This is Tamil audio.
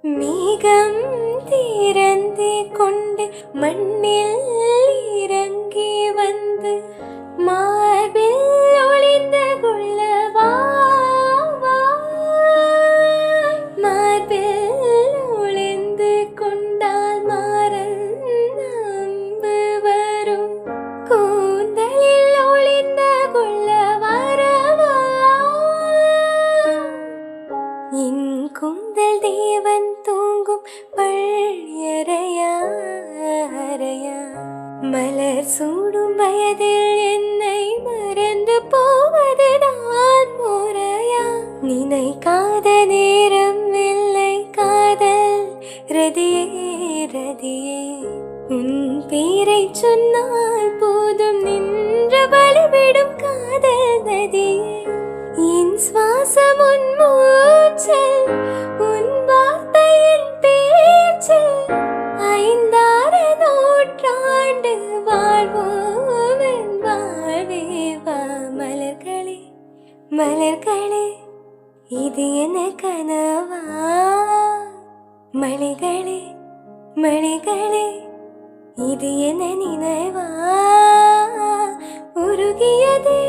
மேகம் திறந்து கொண்டு மண்ணில் இறங்கி வந்து மார்பில் ஒளிந்து கொள்ளவா, மார்பில் ஒளிந்து கொண்டால் மாறன் நம்பு வரும், கூந்தலில் ஒளிந்து கொள்ள வரவா, என் கூந்தல் தேவன் தூங்கும் பழையறையா, மலர் சூடும் வயதில் என்னை மறந்து போவதுதான் முறையா, நினைக்காத நேரம் இல்லை காதல் ரதியே ரதியே, உன் பேரை சொன்னால் போதும் நின்று வழிவிடும் காதல் நதியே, என் சுவாசம் உன் மூச்சில் உன் வார்த்தையின் பேச்சில், ஐந்தாறு நூற்றாண்டு வாழ்வோம் என் வாழ்வே வா, மலர்களே மலர்களே இது என்ன கனவா, மலைகளே மலைகளே இது என்ன நினைவா, உருகியதே